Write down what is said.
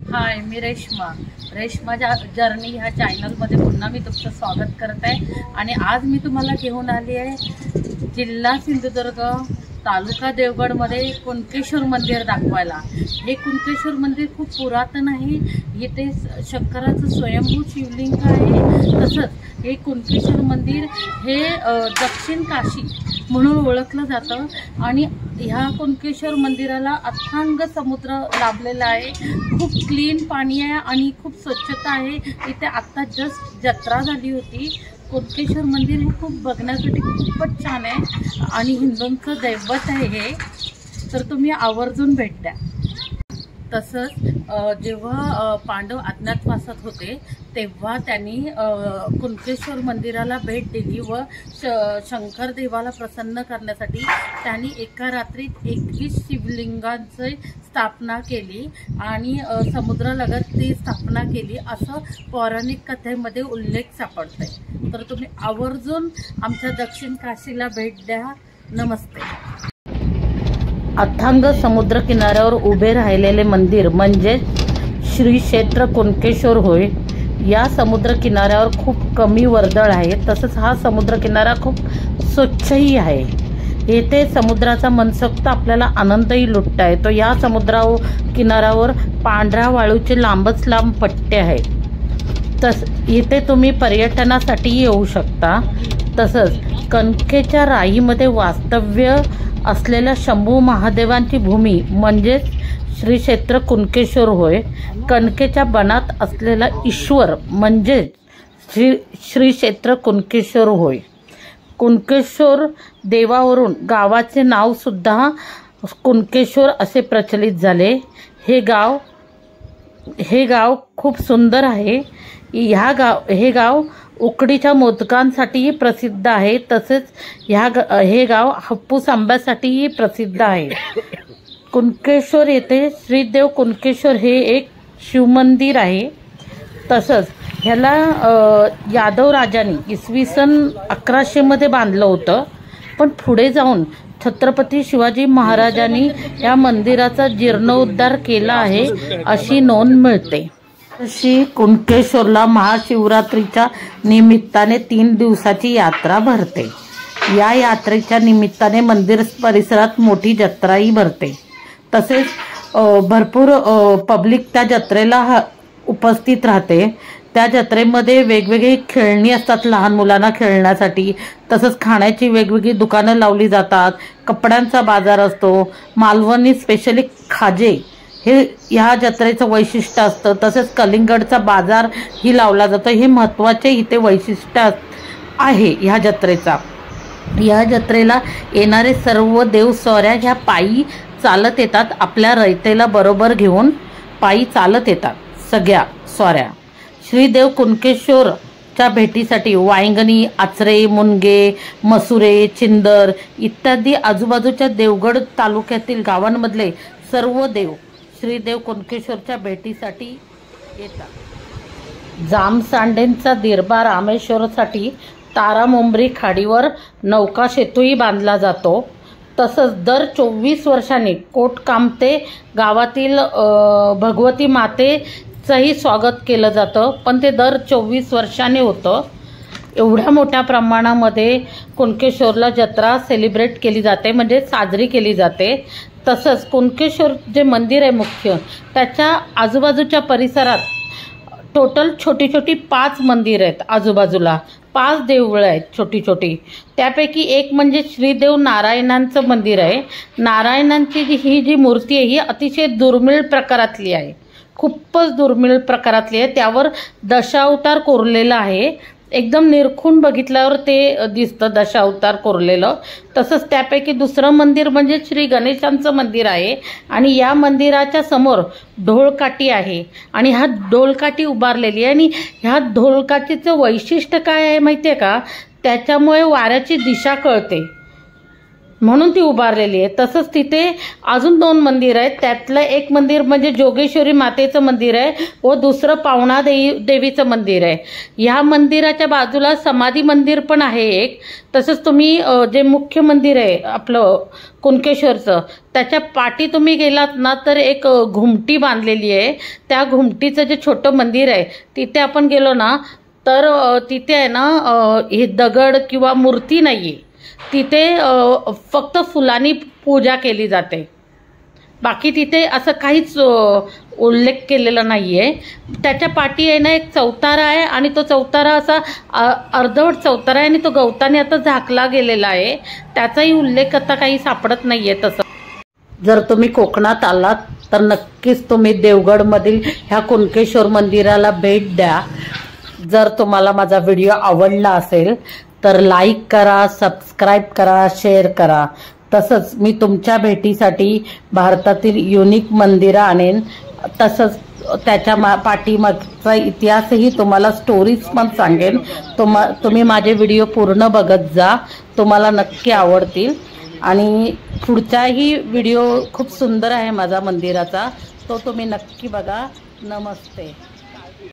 हाय, मी Reshma journey ह्या चॅनलमध्ये पुन्हा मी तुमचं स्वागत करत आहे। आणि आज मी तुम्हाला घेऊन आली आहे जिल्हा सिंधुदुर्ग, तालुका देवगडमध्ये कुणकेश्वर मंदिर दाखवायला। हे कुणकेश्वर मंदिर खूप पुरातन आहे। इथे शंकराचं स्वयंभू शिवलिंग आहे। तसंच हे कुणकेश्वर मंदिर हे दक्षिण काशी म्हणून ओळखलं जातं। आणि ह्या कुणकेश्वर मंदिराला अथांग समुद्र लाभलेला आहे। खूप क्लीन पाणी आहे आणि खूप स्वच्छता आहे। इथे आत्ता जस्ट जत्रा झाली होती। कुणकेश्वर मंदिर हे खूप बघण्यासाठी खूपच छान आहे आणि हिंदूंचं दैवत आहे हे, तर तुम्ही आवर्जून भेट द्या। तसंच जेव्हा पांडव अज्ञातवासात होते तेव्हा त्यांनी कुणकेश्वर मंदिराला भेट दिली व शंकर देवाला प्रसन्न करण्यासाठी त्यांनी एका रात्रीत 21 शिवलिंगांची स्थापना केली आणि समुद्रालगत ती स्थापना केली असं पौराणिक कथेमध्ये उल्लेख सापडतोय। तर तुम्ही आवर्जून आमच्या दक्षिण काशीला भेट द्या। नमस्ते। अथांग समुद्र किनाऱ्यावर उभे राहिलेले मंदिर म्हणजे श्री क्षेत्र कुणकेश्वर होय। या समुद्र किनाऱ्यावर खूप कमी वर्दळ आहे। तसंच हा समुद्र किनारा खूप स्वच्छही आहे। येथे समुद्राचा मनसोक्त आपल्याला आनंदही लुटता येतो। या किनाऱ्यावर पांढऱ्या वाळूचे लांबच लांब पट्टे आहेत। इथे तुम्ही पर्यटनासाठी येऊ शकता। तसंच कणकेच्या राईमध्ये वास्तव्य असलेल्या शंभू महादेवांची भूमी म्हणजे श्री क्षेत्र कुणकेश्वर होय। कणकेच्या बनात असलेला ईश्वर म्हणजे श्री क्षेत्र कुणकेश्वर होय। कुणकेश्वर देवावरून गावाचे नाव सुद्धा कुणकेश्वर असे प्रचलित झाले। हे गाव खूप सुंदर आहे। हे गाव उकडीच्या मोदकांसाठीही प्रसिद्ध आहे। तसेच हे गाव हापूस आंब्यासाठीही प्रसिद्ध आहे। कुणकेश्वर येथे श्रीदेव कुणकेश्वर हे एक शिवमंदिर आहे। तसंच ह्याला यादव राजांनी इसवी सन 1100 मध्ये बांधलं होतं, पण पुढे जाऊन छत्रपती शिवाजी महाराजांनी या मंदिराचा जीर्णोद्धार केला आहे अशी नोंद मिळते। तशी कुणकेश्वरला महाशिवरात्रीच्या निमित्ताने 3 दिवसाची यात्रा भरते। या यात्रेच्या निमित्ताने मंदिर परिसरात मोठी जत्राही भरते। तसेच भरपूर पब्लिक त्या जत्रेला उपस्थित राहते। त्या जत्रेमध्ये वेगवेगळी खेळणी असतात लहान मुलांना खेळण्यासाठी। तसंच खाण्याची वेगवेगळी दुकानं लावली जातात। कपड्यांचा बाजार असतो। मालवणी स्पेशली खाजे हे ह्या जत्रेचं वैशिष्ट्य असतं। तसेच कलिंगडचा बाजार ही लावला जातो। हे महत्त्वाचे इथे वैशिष्ट्य आहे ह्या जत्रेचा। या जत्रेला येणारे सर्व देव स्वाऱ्या ह्या पायी चालत येतात। आपल्या रयतेला बरोबर घेऊन पायी चालत येतात सगळ्या स्वाऱ्या। श्रीदेव कुणकेश्वरच्या भेटीसाठी वांगणी, आचरे, मुनगे, मसुरे, चिंदर इत्यादी आजूबाजूच्या देवगड तालुक्यातील गावांमधले सर्व देव श्रीदेव कुणकेश्वरच्या भेटीसाठी येतात। जामसांडेंचा दिरबा रामेश्वरसाठी तारामुंबरी खाडीवर नौका सेतूही बांधला जातो। तसंच दर 24 वर्षांनी कोटकामते गावातील भगवती मातेचंही स्वागत केलं जातं, पण ते दर 24 वर्षांनी होतं। एवढ्या मोठ्या प्रमाणामध्ये कुणकेश्वरला जत्रा सेलिब्रेट केली जाते, म्हणजे साजरी केली जाते। तसंच कुणकेश्वर जे मंदिर आहे मुख्य, त्याच्या आजूबाजूच्या परिसरात टोटल छोटी छोटी 5 मंदिर आहेत। आजूबाजूला 5 देवळं आहेत छोटी छोटी। त्यापैकी एक म्हणजे श्रीदेव नारायणांचं मंदिर आहे। नारायणांची ही जी मूर्ती आहे ही अतिशय दुर्मिळ प्रकारातली आहे, खूपच दुर्मिळ प्रकारातली आहे। त्यावर दशावतार कोरलेला आहे। एकदम निरखून बघितल्यावर ते दिसतं दशावतार कोरलेलं। तसंच त्यापैकी दुसरं मंदिर म्हणजे श्री गणेशांचं मंदिर आहे आणि या मंदिराच्या समोर ढोलकाठी आहे आणि हा ढोलकाठी उभारलेली आहे। आणि ह्या ढोलकाठीचं वैशिष्ट्य काय आहे माहिती आहे का? त्याच्यामुळे वाऱ्याची दिशा कळते। म्हणून ती उभारलेली आहे। तसंच तिथे अजून 2 मंदिर आहेत, त्यातलं एक मंदिर म्हणजे जोगेश्वरी मातेचं मंदिर आहे व दुसरं पावणा देवीचं मंदिर आहे। ह्या मंदिराच्या बाजूला समाधी मंदिर पण आहे एक। तसंच तुम्ही जे मुख्य मंदिर आहे आपलं कुणकेश्वरचं, त्याच्या पाठी तुम्ही गेलात ना तर एक घुमटी बांधलेली आहे। त्या घुमटीचं जे छोटं मंदिर आहे तिथे आपण गेलो ना तर तिथे आहे ना हे दगड किंवा मूर्ती नाहीये, तिथे फक्त फुलांनी पूजा केली जाते। बाकी तिथे असं काहीच उल्लेख केलेला नाहीये। त्याच्या पाठी आहे ना एक चौतारा आहे आणि तो चौतारा असा अर्धवट चौतारा आहे आणि तो गवताने आता झाकला गेलेला आहे, त्याचाही उल्लेख आता काही सापडत नाहीये। तसं जर तुम्ही कोकणात आलात तर नक्कीच तुम्ही देवगडमधील ह्या कुणकेश्वर मंदिराला भेट द्या। जर तुम्हाला माझा व्हिडिओ आवडला असेल तर लाईक करा, सबस्क्राईब करा, शेअर करा। तसंच मी तुमच्या भेटीसाठी भारतातील युनिक मंदिरं आणेन, तसंच त्याच्या पाठीमागचा इतिहासही तुम्हाला स्टोरीज पण सांगेन। तुम्ही माझे व्हिडिओ पूर्ण बघत जा, तुम्हाला नक्की आवडतील। आणि पुढचाही व्हिडिओ खूप सुंदर आहे माझा मंदिराचा, तो तुम्ही नक्की बघा। नमस्ते।